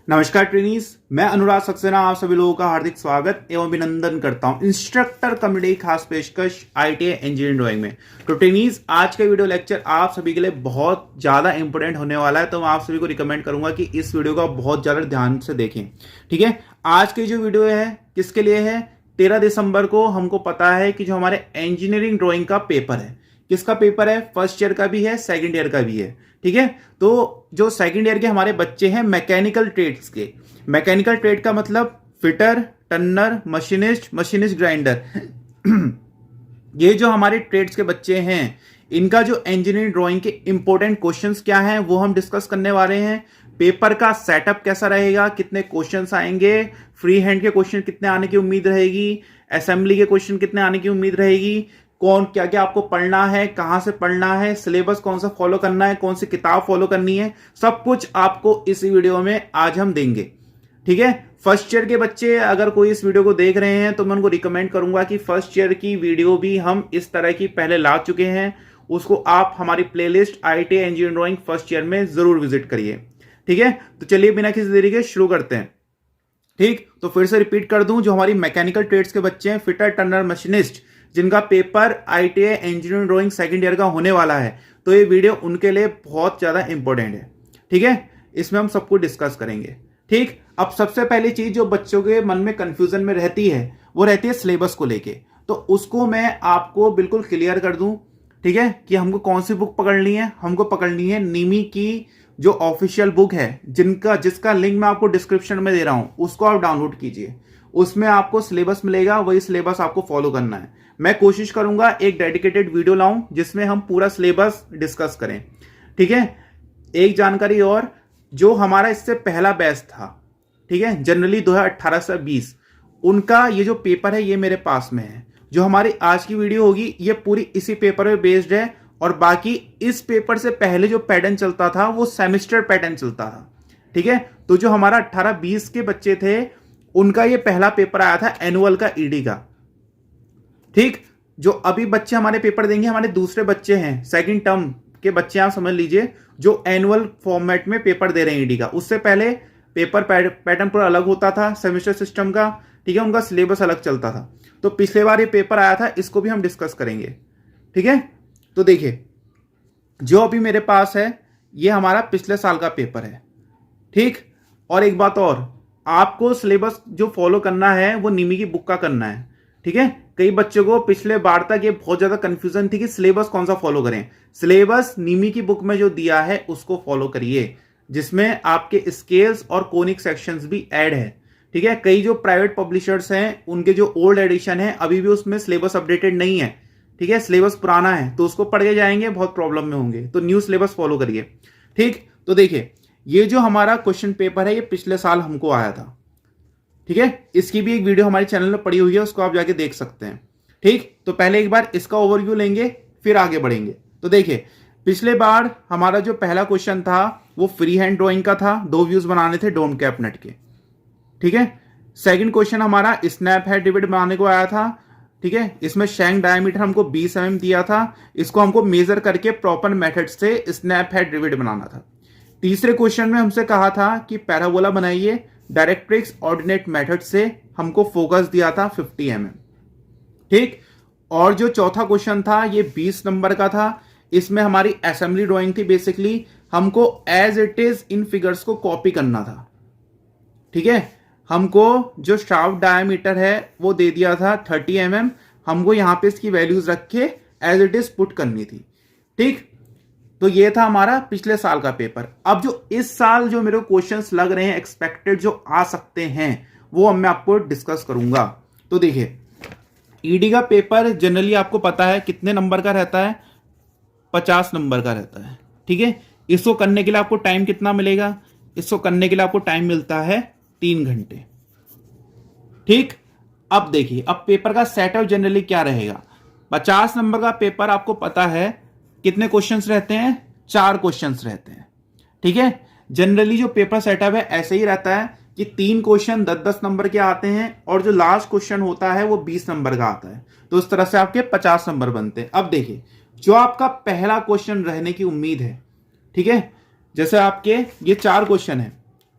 नमस्कार ट्रेनीज, मैं अनुराग सक्सेना आप सभी लोगों का हार्दिक स्वागत एवं अभिनंदन करता हूं इंस्ट्रक्टर कम्युनिटी खास पेशकश आईटीआई इंजीनियरिंग ड्राइंग में। तो ट्रेनीज, आज का वीडियो लेक्चर आप सभी के लिए बहुत ज़्यादा इंपॉर्टेंट होने वाला है, तो मैं आप सभी को रिकमेंड करूंगा कि इस वीडियो को बहुत ज़्यादा ध्यान से देखें। ठीक है, आज की जो वीडियो है किसके लिए है? 13 दिसंबर को हमको पता है कि जो हमारे इंजीनियरिंग ड्राइंग का पेपर है, किसका पेपर है? फर्स्ट ईयर का भी है, सेकंड ईयर का भी है। ठीक है, तो जो सेकंड ईयर के हमारे बच्चे हैं मैकेनिकल ट्रेड्स के, मैकेनिकल ट्रेड का मतलब फिटर, टर्नर, मशीनिस्ट ग्राइंडर ये जो हमारे ट्रेड्स के बच्चे हैं, इनका जो इंजीनियरिंग ड्राइंग के इंपॉर्टेंट क्वेश्चंस क्या हैं वो हम डिस्कस करने वाले हैं। पेपर का सेटअप कैसा रहेगा, कितने क्वेश्चंस आएंगे, फ्री हैंड के क्वेश्चन कितने आने की उम्मीद रहेगी, असेंबली के क्वेश्चन कितने आने की उम्मीद रहेगी, कौन क्या क्या आपको पढ़ना है, कहां से पढ़ना है, सिलेबस कौन सा फॉलो करना है, कौन सी किताब फॉलो करनी है, सब कुछ आपको इस वीडियो में आज हम देंगे। ठीक है, फर्स्ट ईयर के बच्चे अगर कोई इस वीडियो को देख रहे हैं तो मैं उनको रिकमेंड करूंगा कि फर्स्ट ईयर की वीडियो भी हम इस तरह की पहले ला चुके हैं, उसको आप हमारी playlist ITI engineering drawing first year में जरूर विजिट करिए। ठीक है, तो चलिए बिना किसी देरी के शुरू करते हैं। ठीक, तो फिर से रिपीट कर दूं, जो हमारी मैकेनिकल ट्रेड्स के बच्चे हैं, फिटर, टर्नर, मशीनिस्ट, जिनका paper ITI engineering drawing second year का होने वाला है, तो ये वीडियो उनके लिए बहुत ज्यादा इंपॉर्टेंट है। ठीक है, इसमें हम सब कुछ डिस्कस करेंगे। ठीक, अब सबसे पहली चीज जो बच्चों के मन में कंफ्यूजन में रहती है वो रहती है सिलेबस को लेके, तो उसको मैं आपको बिल्कुल क्लियर कर दूं। ठीक है, कि हमको कौन सी बुक पकड़नी है? हमको पकड़नी है निमी की जो ऑफिशियल बुक है, जिसका लिंक मैं आपको डिस्क्रिप्शन में दे रहा हूं, उसको आप डाउनलोड कीजिए। उसमें आपको सिलेबस मिलेगा, वही सिलेबस आपको फॉलो करना है। मैं कोशिश करूंगा एक डेडिकेटेड वीडियो लाऊं जिसमें हम पूरा सिलेबस डिस्कस करें। ठीक है, एक जानकारी और, जो हमारा इससे पहला बैच था, ठीक है, जनरली 2018 से 20, उनका ये जो पेपर है ये मेरे पास में है। जो हमारी आज की वीडियो होगी ये पूरी इसी पेपर पे बेस्ड है, और बाकी इस पेपर से पहले जो पैटर्न चलता था वो सेमेस्टर पैटर्न चलता था। ठीक है, तो जो हमारा 18-20 के बच्चे थे उनका ये पहला पेपर आया था एनुअल का, ईडी का। ठीक, जो अभी बच्चे हमारे पेपर देंगे, हमारे दूसरे बच्चे हैं, सेकंड टर्म के बच्चे, आप समझ लीजिए, जो एनुअल फॉर्मेट में पेपर दे रहे हैं ईडी का। उससे पहले पेपर पैटर्न पूरा अलग होता था सेमेस्टर सिस्टम का। ठीक है, उनका सिलेबस अलग चलता था। तो पिछले बार ये पेपर आया था, इसको भी हम डिस्कस करेंगे। ठीक है, तो देखिए, जो अभी मेरे पास है ये हमारा पिछले साल का पेपर है। ठीक, और एक बात और, आपको सिलेबस जो फॉलो करना है वो निमी की बुक का करना है। ठीक है, कई बच्चों को पिछले बार तक ये बहुत ज्यादा कंफ्यूजन थी कि सिलेबस कौन सा फॉलो करें। सिलेबस निमी की बुक में जो दिया है उसको फॉलो करिए, जिसमें आपके स्केल्स और कोनिक सेक्शंस भी ऐड है। ठीक है, कई जो प्राइवेट पब्लिशर्स हैं उनके जो ओल्ड एडिशन है अभी भी उसमें सिलेबस अपडेटेड नहीं है। ठीक है, सिलेबस पुराना है, तो उसको पढ़ के जाएंगे बहुत प्रॉब्लम में होंगे, तो न्यू सिलेबस फॉलो करिए। ठीक, तो देखिए, ये जो हमारा क्वेश्चन पेपर है ये पिछले साल हमको आया था। ठीक है, इसकी भी एक वीडियो हमारे चैनल में पड़ी हुई है, उसको आप जाके देख सकते हैं। ठीक, तो पहले एक बार इसका ओवरव्यू लेंगे फिर आगे बढ़ेंगे। तो देखिए, पिछले बार हमारा जो पहला क्वेश्चन था वो फ्री हैंड ड्राइंग का था, 2 व्यूज बनाने थे डोम कैप नट के। ठीक है, सेकंड क्वेश्चन हमारा स्नैप हेड रिवेट बनाने को आया था। ठीक है, इसमें शैंक डायमीटर हमको 20 mm दिया था, इसको हमको मेजर करके प्रॉपर मेथड से स्नैप हेड रिवेट बनाना था। तीसरे क्वेश्चन में हमसे कहा था कि पैराबोला बनाइए, डायरेक्ट्रिक्स ऑर्डिनेट मेथड से हमको फोकस दिया था 50 mm। ठीक, और जो चौथा क्वेश्चन था ये 20 नंबर का था, इसमें हमारी असेंबली ड्राइंग थी। बेसिकली हमको as it is in figures को कॉपी करना था। ठीक है, हमको जो शाफ्ट डायमीटर है वो दे दिया था 30 mm, हमको यहां पे इसकी वैल्यूज रख के एज इट इज पुट करनी थी। ठीक, तो ये था हमारा पिछले साल का पेपर। अब जो इस साल जो मेरे क्वेश्चंस लग रहे हैं एक्सपेक्टेड जो आ सकते हैं वो अब मैं आपको डिस्कस करूंगा। तो देखिए, ईडी का पेपर जनरली आपको पता है कितने नंबर का रहता है? 50 नंबर का रहता है। ठीक है, इसको करने के लिए आपको टाइम कितना मिलेगा? इसको करने के लिए आपको टाइम मिलता है 3 घंटे। ठीक, अब देखिए, अब पेपर का सेटअप जनरली क्या रहेगा? 50 नंबर का पेपर आपको पता है कितने क्वेश्चंस रहते हैं? 4 क्वेश्चंस रहते हैं। ठीक है, जनरली जो पेपर सेटअप है ऐसे ही रहता है कि 3 क्वेश्चन 10-10 नंबर के आते हैं, और जो लास्ट क्वेश्चन होता है वो 20 नंबर का आता है। तो इस तरह से आपके 50 नंबर बनते हैं। अब देखिए, जो आपका पहला क्वेश्चन रहने की उम्मीद है, ठीक है, जैसे आपके ये 4 क्वेश्चन है।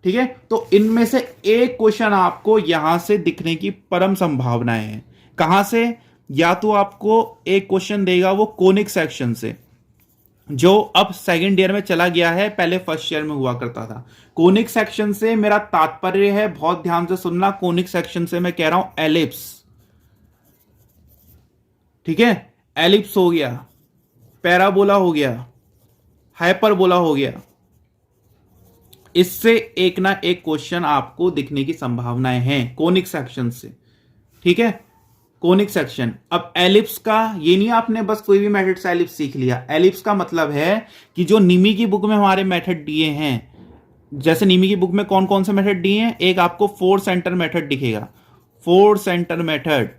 ठीक है, तो इनमें से एक क्वेश्चन आपको यहां से दिखने की परम संभावनाएं हैं। कहां से? या तो आपको एक क्वेश्चन देगा वो कोनिक सेक्शन से, जो अब सेकंड ईयर में चला गया है, पहले फर्स्ट ईयर में हुआ करता था। कोनिक सेक्शन से मेरा तात्पर्य है, बहुत ध्यान से सुनना, कोनिक सेक्शन से मैं कह रहा हूं एलिप्स। ठीक है, एलिप्स हो गया, पैराबोला हो गया, हाइपरबोला हो गया, इससे एक ना एक क्वेश्चन आपको दिखने की संभावनाएं हैं कोनिक सेक्शन से। ठीक है, कोनिक सेक्शन। अब एलिप्स का ये नहीं आपने बस कोई भी मेथड से एलिप्स सीख लिया। एलिप्स का मतलब है कि जो निमी की बुक में हमारे मेथड दिए हैं, जैसे निमी की बुक में कौन कौन से मेथड दिए हैं, एक आपको 4 सेंटर मेथड दिखेगा, 4 centre method,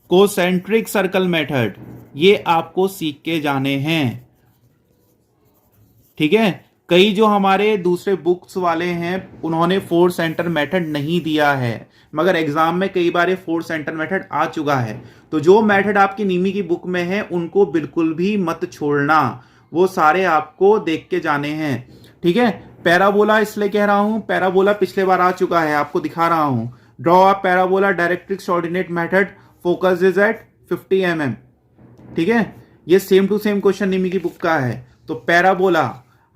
concentric circle method, ये आपको सीख के जाने हैं। ठीक है, कई जो हमारे दूसरे बुक्स वाले हैं उन्होंने 4 सेंटर मेथड नहीं दिया है, मगर एग्जाम में कई बार 4 सेंटर मेथड आ चुका है। तो जो मेथड आपकी नीमी की बुक में है उनको बिल्कुल भी मत छोड़ना, वो सारे आपको देख के जाने हैं। ठीक है, पैराबोला इसलिए कह रहा हूं, पैराबोला पिछले बार आ चुका है, आपको दिखा रहा हूं। Draw a parabola directrix ordinate method, focus is at 50 mm। ठीक है, ये सेम टू सेम क्वेश्चन निमी की बुक का है। तो पैराबोला,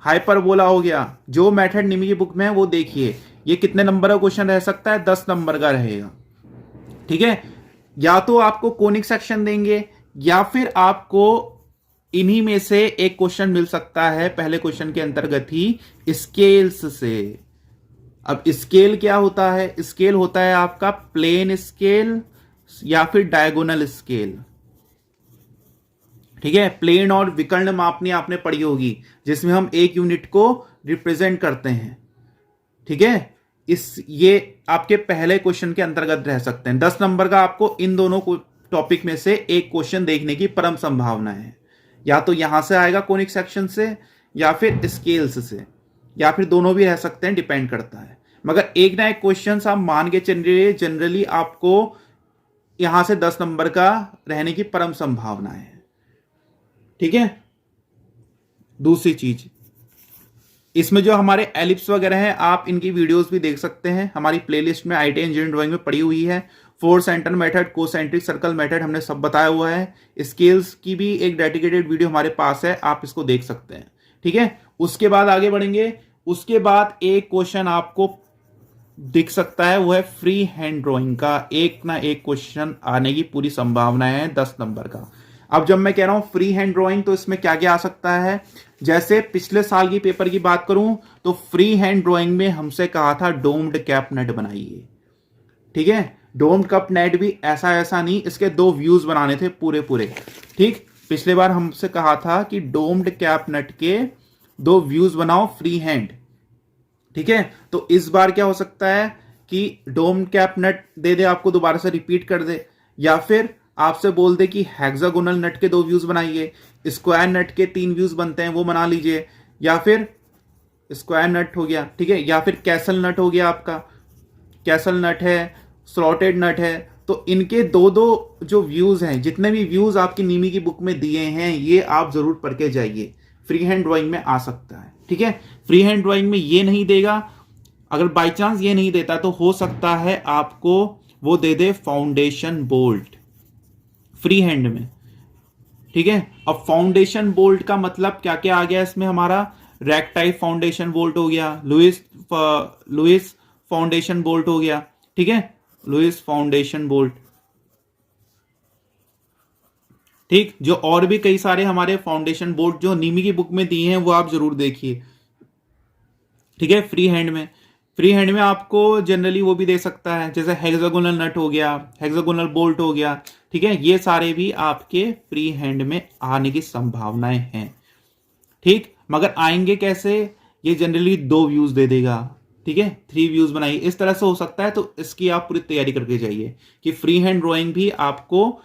हाइपरबोला हो गया, जो मेथड निमी की बुक में है वो देखिए। ये कितने नंबर का क्वेश्चन रह सकता है? 10 नंबर का रहेगा। ठीक है, या तो आपको कोनिक सेक्शन देंगे या फिर आपको इन्हीं में से एक क्वेश्चन मिल सकता है पहले क्वेश्चन के अंतर्गत ही, स्केल्स से। अब स्केल क्या होता है? स्केल होता है आपका प्लेन स्केल या फिर डायगोनल स्केल। ठीक है, प्लेन और विकर्ण मापनी आपने पढ़ी होगी, जिसमें हम एक यूनिट को रिप्रेजेंट करते हैं। ठीक है, ये आपके पहले क्वेश्चन के अंतर्गत रह सकते हैं। 10 नंबर का आपको इन दोनों टॉपिक में से एक क्वेश्चन देखने की परम संभावना है। या तो यहां से आएगा कोनिक सेक्शन से, या फिर स्केल्स से, या फिर दोनों भी रह सकते हैं, डिपेंड करता है। मगर एक ना एक क्वेश्चन आप मान के चलिए, जनरली आपको यहां से 10 नंबर का रहने की परम संभावना है। ठीक है, दूसरी चीज, इसमें जो हमारे एलिप्स वगैरह हैं, आप इनकी वीडियोस भी देख सकते हैं, हमारी प्लेलिस्ट में आईटी इंजीनियरिंग ड्राइंग में पड़ी हुई है। 4 centre method, concentric circle method हमने सब बताया हुआ है। स्केल्स की भी एक डेडिकेटेड वीडियो हमारे पास है, आप इसको देख सकते हैं। ठीक है, उसके बाद आगे बढ़ेंगे। उसके बाद एक क्वेश्चन आपको दिख सकता है, वो है फ्री हैंड ड्राइंग का। एक ना एक क्वेश्चन आने की पूरी संभावना है 10 नंबर का। अब जब मैं कह रहा हूं फ्री हैंड ड्राइंग, तो इसमें क्या क्या आ सकता है? जैसे पिछले साल की पेपर की बात करूं तो फ्री हैंड ड्राइंग में हमसे कहा था डोम्ड कैप नेट बनाइए। ठीक है, डोम्ड कप नेट भी ऐसा ऐसा नहीं, इसके 2 व्यूज बनाने थे पूरे पूरे। ठीक, पिछले बार हमसे कहा था कि डोम्ड कैप नेट के 2 व्यूज बनाओ फ्री हैंड। ठीक है, तो इस बार क्या हो सकता है कि डोम्ड कैप नेट दे दे आपको, दोबारा से रिपीट कर दे, या फिर आपसे बोल दे कि हेक्सागोनल नट के 2 व्यूज बनाइए, स्क्वायर नट के 3 व्यूज बनते हैं वो बना लीजिए, या फिर स्क्वायर नट हो गया। ठीक है, या फिर कैसल नट हो गया, आपका कैसल नट है, स्लॉटेड नट है। तो इनके 2-2 जो व्यूज हैं, जितने भी व्यूज आपकी नीमी की बुक में दिए हैं, ये आप जरूर पढ़ के जाइए। फ्री हैंड ड्राइंग में आ सकता है। ठीक है, फ्री हैंड ड्राइंग में ये नहीं देगा, अगर बाई चांस ये नहीं देता तो हो सकता है आपको वो दे दे फाउंडेशन बोल्ट फ्री हैंड में। ठीक है, अब फाउंडेशन बोल्ट का मतलब क्या क्या आ गया इसमें? हमारा रैक टाइप फाउंडेशन बोल्ट हो गया, लुइस फाउंडेशन बोल्ट हो गया। ठीक है, लुइस फाउंडेशन बोल्ट। ठीक, जो और भी कई सारे हमारे फाउंडेशन बोल्ट जो नीमी की बुक में दिए हैं वो आप जरूर देखिए। ठीक है, फ्री हैंड में, फ्री हैंड में आपको जनरली वो भी दे सकता है, जैसे हेक्सागोनल नट हो गया, हेक्सागोनल बोल्ट हो गया। ठीक है, ये सारे भी आपके फ्री हैंड में आने की संभावनाएं हैं। ठीक, मगर आएंगे कैसे? ये जनरली 2 व्यूज दे देगा। ठीक है, 3 व्यूज बनाइए, इस तरह से हो सकता है। तो इसकी आप पूरी तैयारी करके जाइए कि फ्री हैंड ड्राइंग भी आपको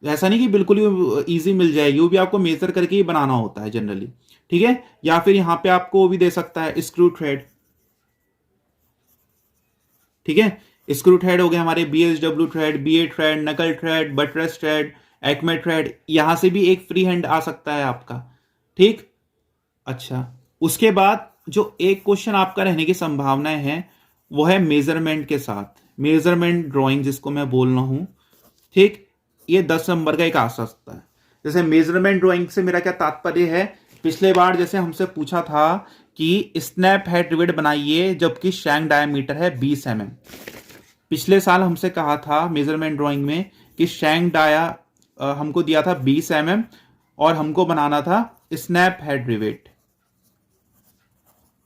ऐसा नहीं कि बिल्कुल ही इजी मिल जाएगी, वो भी आपको मेजर करके ही बनाना होता है जनरली। ठीक है, या फिर यहां पे आपको वो भी दे सकता है स्क्रू थ्रेड। ठीक है, स्क्रू थ्रेड हो गए हमारे, BSW थ्रेड, BA थ्रेड, नकल thread, buttress thread, Acme thread, यहां से भी एक फ्री हैंड आ सकता है आपका। ठीक, अच्छा, उसके बाद जो एक क्वेश्चन आपका रहने की संभावनाएं हैं वो है मेजरमेंट के साथ, मेजरमेंट ड्राइंग जिसको मैं बोल रहा हूं, ठीक। ये 10 नंबर का एक आ सकता है। जैसे मेजरमेंट ड्राइंग से मेरा क्या तात्पर्य है, पिछले बार जैसे हमसे पूछा था कि स्नैप हेड रिवेट बनाइए जबकि शैंक डायमीटर है 20 mm। पिछले साल हमसे कहा था मेजरमेंट ड्राइंग में कि शैंक डाया हमको दिया था 20 mm और हमको बनाना था स्नैप हेड रिवेट,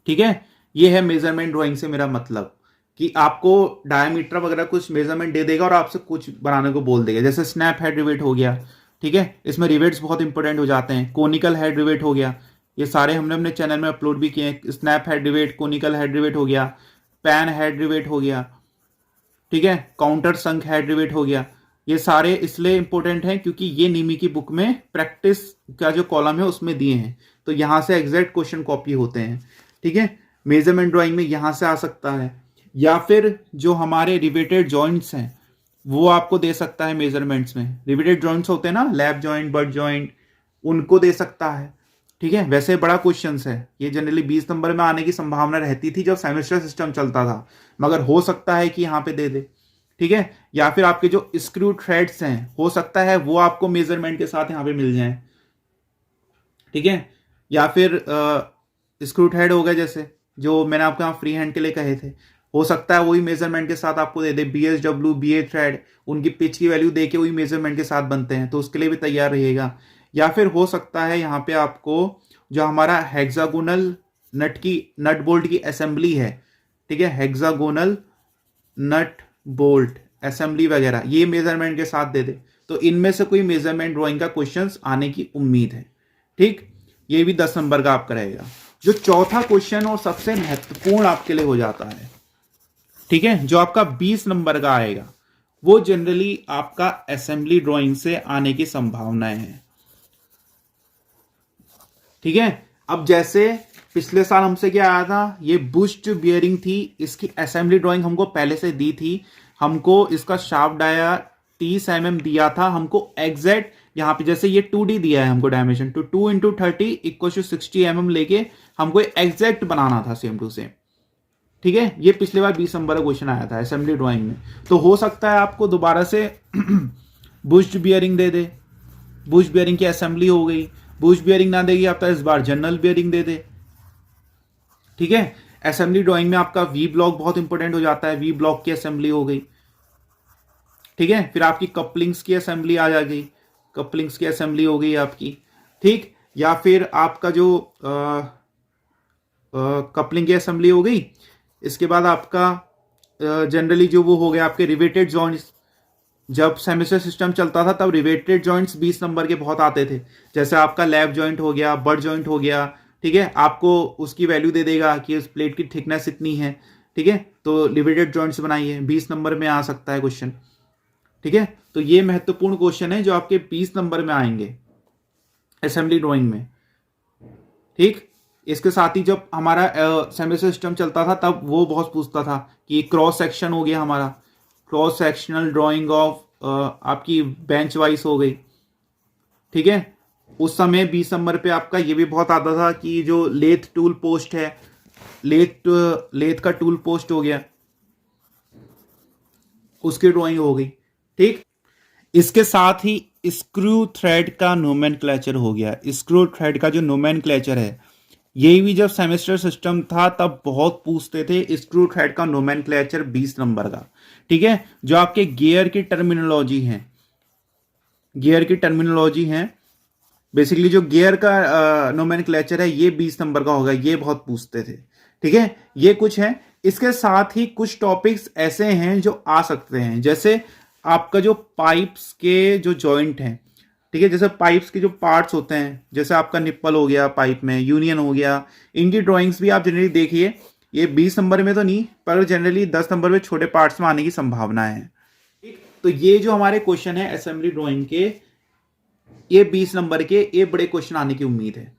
ठीक है। ये है मेजरमेंट ड्राइंग से मेरा मतलब कि आपको डायमीटर वगैरह कुछ मेजरमेंट दे देगा और आपसे कुछ बनाने को बोल देगा। जैसे स्नैप हेड रिवेट हो गया, ठीक है, इसमें रिवेट्स बहुत इंपॉर्टेंट हो जाते हैं। कोनिकल हेड रिवेट हो गया, ये सारे हमने अपने चैनल में अपलोड भी किए हैं। Snap head rivet, conical head rivet हो गया, पैन हेड रिवेट हो गया, ठीक है, काउंटर संक हेड रिवेट हो गया। ये सारे इसलिए इंपॉर्टेंट हैं क्योंकि ये नीमी की बुक में प्रैक्टिस का जो कॉलम है उसमें दिए हैं, तो यहां से एग्जैक्ट क्वेश्चन कॉपी होते हैं, ठीक है। मेजरमेंट ड्राइंग में यहां से आ सकता है, या फिर जो हमारे रिवेटेड जॉइंट्स हैं वो आपको दे सकता है मेजरमेंट्स में। रिवेटेड जॉइंट्स होते हैं ना, लैप जॉइंट, बट जॉइंट, उनको दे सकता है, ठीक है। वैसे बड़ा क्वेश्चन है ये, जनरली 20 नंबर में आने की संभावना रहती थी जब सेमेस्टर सिस्टम चलता था, मगर हो सकता है कि यहाँ पे दे दे, ठीक है। या फिर आपके जो स्क्रू थ्रेड्स हैं हो सकता है वो आपको मेजरमेंट के साथ यहाँ पे मिल जाए, ठीक है। या फिर स्क्रू थ्रेड हो गए जैसे जो मैंने आपको यहाँ फ्री हैंड के लिए कहे थे, हो सकता है वही मेजरमेंट के साथ आपको दे दे। BSW, BA थ्रेड, उनकी पिच की वैल्यू दे के वही मेजरमेंट के साथ बनते हैं, तो उसके लिए भी तैयार रहिएगा। या फिर हो सकता है यहाँ पे आपको जो हमारा हेक्सागोनल नट बोल्ट की असेंबली है, ठीक है, हेक्सागोनल नट बोल्ट असेंबली वगैरह, ये मेजरमेंट के साथ दे दे, तो इनमें से कोई मेजरमेंट ड्राइंग का क्वेश्चंस आने की उम्मीद है, ठीक। ये भी 10 नंबर का आपका रहेगा। जो चौथा क्वेश्चन और सबसे महत्वपूर्ण आपके लिए हो जाता है, ठीक है, जो आपका 20 नंबर का आएगा, वो जनरली आपका असेंबली ड्राइंग से आने की संभावनाएं हैं, ठीक है। अब जैसे पिछले साल हमसे क्या आया था, ये बुस्ट बियरिंग थी, इसकी असेंबली ड्राइंग हमको पहले से दी थी। हमको इसका शाफ्ट डाया 30 mm दिया था, हमको एग्जैक्ट यहाँ पे जैसे ये 2D दिया है हमको डायमेंशन, तो 2 × 30 = 60 mm लेके हमको एग्जैक्ट बनाना था सेम टू सेम, ठीक है। ये पिछले बार 20 नंबर का क्वेश्चन आया था असेंबली ड्राइंग में। तो हो सकता है आपको दोबारा से बुस्ट बियरिंग दे दे, बुस्ट बियरिंग की असेंबली हो गई। बुस्ट बियरिंग ना देगी आपका इस बार जनरल बियरिंग दे दे, ठीक है। असेंबली ड्राइंग में आपका वी ब्लॉक बहुत इंपॉर्टेंट हो जाता है, वी ब्लॉक की असेंबली हो गई, ठीक है। फिर आपकी कपलिंग्स की असेंबली आ जाएगी, कपलिंग्स की असेंबली हो गई आपकी, ठीक। या फिर आपका जो कपलिंग की असेंबली हो गई, इसके बाद आपका जनरली जो वो हो गया आपके रिवेटेड जॉइंट्स। जब सेमेस्टर सिस्टम चलता था तब रिवेटेड जॉइंट्स 20 नंबर के बहुत आते थे, जैसे आपका लैप जॉइंट हो गया, बट जॉइंट हो गया, ठीक है। आपको उसकी वैल्यू दे देगा कि उस प्लेट की थिकनेस इतनी है, ठीक है, तो रिवेटेड जॉइंट्स बनाइए, 20 नंबर में आ सकता है क्वेश्चन, ठीक है। तो ये महत्वपूर्ण क्वेश्चन है जो आपके 20 नंबर में आएंगे असेंबली ड्राइंग में, ठीक। इसके साथ ही जब हमारा सेमेस्टर सिस्टम चलता था तब वो बहुत पूछता था कि क्रॉस सेक्शन हो गया हमारा, क्रॉस सेक्शनल ड्राइंग ऑफ आपकी बेंच वाइज हो गई, ठीक है। उस समय 20 नंबर पे आपका ये भी बहुत आता था कि जो लेथ टूल पोस्ट है, लेथ का टूल पोस्ट हो गया, उसकी ड्राइंग हो गई, ठीक। इसके साथ ही स्क्रू थ्रेड का नोमेनक्लेचर हो गया। स्क्रू थ्रेड का जो नोमेनक्लेचर है, यही भी जब सेमेस्टर सिस्टम था तब बहुत पूछते थे स्क्रू थ्रेड का नोमेनक्लेचर 20 नंबर का, ठीक है। जो आपके गियर की टर्मिनोलॉजी है, गियर की टर्मिनोलॉजी है, बेसिकली जो गियर का नोमेनक्लेचर है ये 20 नंबर का होगा, ये बहुत पूछते थे, ठीक है। ये कुछ है। इसके साथ ही कुछ टॉपिक्स ऐसे हैं जो आ सकते हैं, जैसे आपका जो पाइप्स के जो जॉइंट हैं, ठीक है, जैसे पाइप्स के जो पार्ट्स होते हैं, जैसे आपका निप्पल हो गया पाइप में, यूनियन हो गया, इनकी ड्राइंग्स भी आप जनरली देखिए। ये 20 नंबर में तो नहीं, पर जनरली 10 नंबर में छोटे पार्ट्स में आने की संभावना है, ठीक। तो ये जो हमारे क्वेश्चन है असेंबली ड्राइंग के, ये 20 नंबर के, ये बड़े क्वेश्चन आने की उम्मीद है।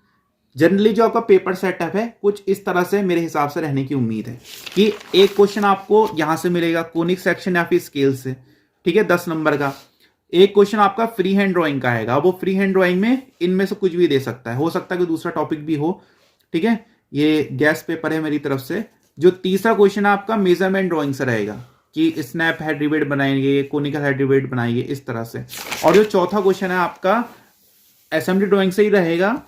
जनरली जो आपका पेपर सेटअप है कुछ इस तरह से मेरे हिसाब से रहने की उम्मीद है कि एक क्वेश्चन आपको यहां से मिलेगा कोनिक सेक्शन या फिर स्केल से, ठीक है, 10 नंबर का। एक क्वेश्चन आपका फ्री हैंड ड्राइंग का आएगा, वो फ्री हैंड ड्राइंग में इनमें से कुछ भी दे सकता है, हो सकता है कि दूसरा टॉपिक भी हो, ठीक है। ये गैस पेपर है मेरी तरफ से। जो तीसरा क्वेश्चन है आपका मेजरमेंट ड्राइंग से रहेगा कि स्नैप हेड रिवेट बनाएंगे, कोनिकल हेड रिवेट बनाएंगे, इस तरह से। और जो चौथा क्वेश्चन है आपका असेंबली ड्राइंग से ही रहेगा।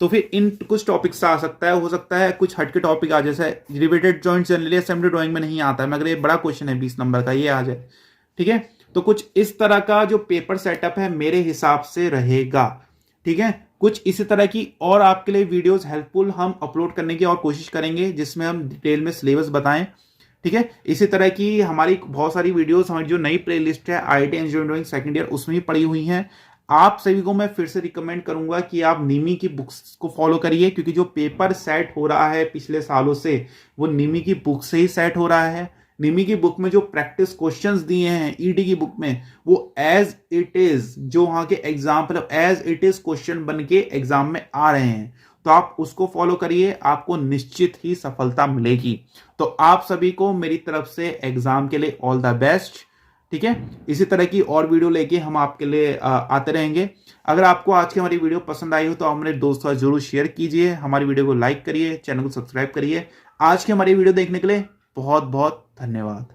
तो फिर इन कुछ टॉपिक से आ सकता है, हो सकता है कुछ हटके टॉपिक आ, जैसे riveted joint generally assembly drawing में नहीं आता है, मगर ये बड़ा क्वेश्चन है 20 नंबर का, ये आ जाए। ठीक है, तो कुछ इस तरह का जो पेपर सेटअप है मेरे हिसाब से रहेगा। ठीक है, कुछ इसी तरह की और आपके लिए वीडियोस हेल्पफुल हम अपलोड करने की और कोशिश करेंगे, जिसमें हम डिटेल में सिलेबस बताएं। ठीक है, इसी तरह की हमारी बहुत सारी वीडियोस, हमारी जो नई प्लेलिस्ट है IIT engineering drawing second year, उसमें ही पड़ी हुई हैं। आप सभी को मैं फिर से रिकमेंड करूंगा कि आप निमी की बुक्स को फॉलो करिए, क्योंकि जो पेपर सेट हो रहा है पिछले सालों से वो निमी की बुक से ही सेट हो रहा है। निमी की बुक में जो प्रैक्टिस क्वेश्चंस दिए हैं ईडी की बुक में, वो एज इट इज, जो वहां के example as it is question one के एग्जाम में आ रहे हैं, तो आप उसको फॉलो करिए, आपको निश्चित ही सफलता मिलेगी। तो आप सभी को मेरी तरफ से एग्जाम के लिए ऑल द बेस्ट। ठीक है, इसी तरह की और वीडियो लेके हम आपके लिए आते रहेंगे। अगर आपको आज की हमारी वीडियो पसंद आई हो तो हमारे दोस्तों से जरूर शेयर कीजिए, हमारी वीडियो को लाइक करिए, चैनल को सब्सक्राइब करिए। आज की हमारी वीडियो देखने के लिए बहुत बहुत धन्यवाद।